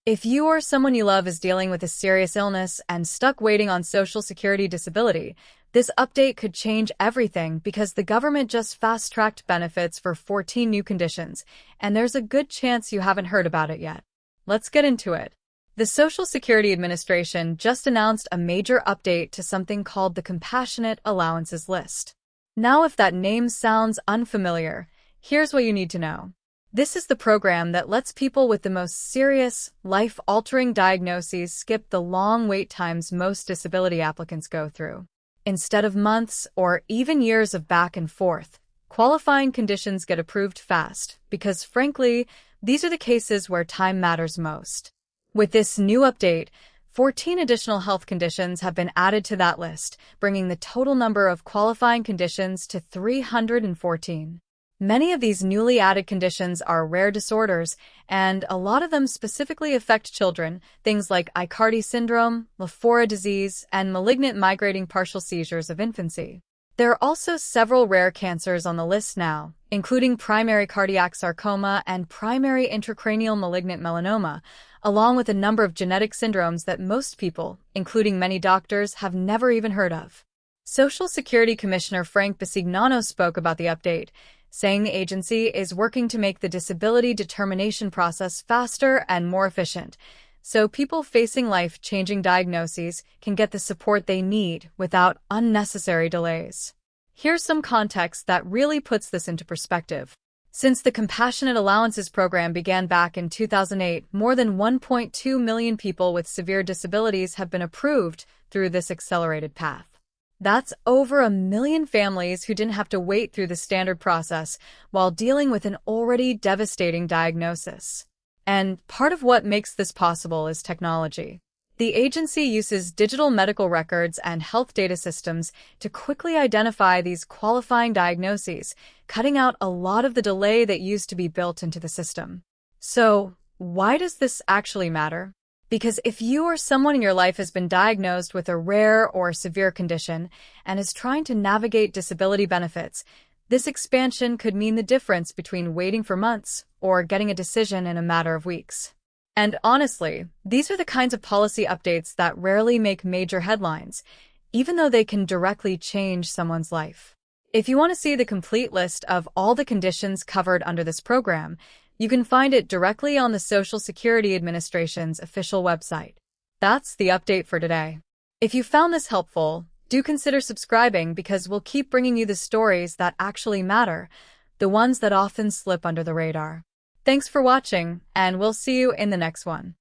If you or someone you love is dealing with a serious illness and stuck waiting on Social Security disability, this update could change everything because the government just fast-tracked benefits for 14 new conditions, and there's a good chance you haven't heard about it yet. Let's get into it. The Social Security Administration just announced a major update to something called the Compassionate Allowances list. Now, if that name sounds unfamiliar, here's what you need to know. This is the program that lets people with the most serious, life-altering diagnoses skip the long wait times most disability applicants go through. Instead of months or even years of back and forth, qualifying conditions get approved fast because, frankly, these are the cases where time matters most. With this new update, 14 additional health conditions have been added to that list, bringing the total number of qualifying conditions to 314. Many of these newly added conditions are rare disorders, and a lot of them specifically affect children, things like Aicardi syndrome, Lafora disease, and malignant migrating partial seizures of infancy. There are also several rare cancers on the list now, including primary cardiac sarcoma and primary intracranial malignant melanoma, along with a number of genetic syndromes that most people, including many doctors, have never even heard of. Social Security Commissioner Frank Bisignano spoke about the update, saying the agency is working to make the disability determination process faster and more efficient, so people facing life-changing diagnoses can get the support they need without unnecessary delays. Here's some context that really puts this into perspective. Since the Compassionate Allowances program began back in 2008, more than 1.2 million people with severe disabilities have been approved through this accelerated path. That's over 1 million families who didn't have to wait through the standard process while dealing with an already devastating diagnosis. And part of what makes this possible is technology. The agency uses digital medical records and health data systems to quickly identify these qualifying diagnoses, cutting out a lot of the delay that used to be built into the system. So, why does this actually matter? Because if you or someone in your life has been diagnosed with a rare or severe condition and is trying to navigate disability benefits, this expansion could mean the difference between waiting for months or getting a decision in a matter of weeks. And honestly, these are the kinds of policy updates that rarely make major headlines, even though they can directly change someone's life. If you want to see the complete list of all the conditions covered under this program, you can find it directly on the Social Security Administration's official website. That's the update for today. If you found this helpful, do consider subscribing because we'll keep bringing you the stories that actually matter, the ones that often slip under the radar. Thanks for watching, and we'll see you in the next one.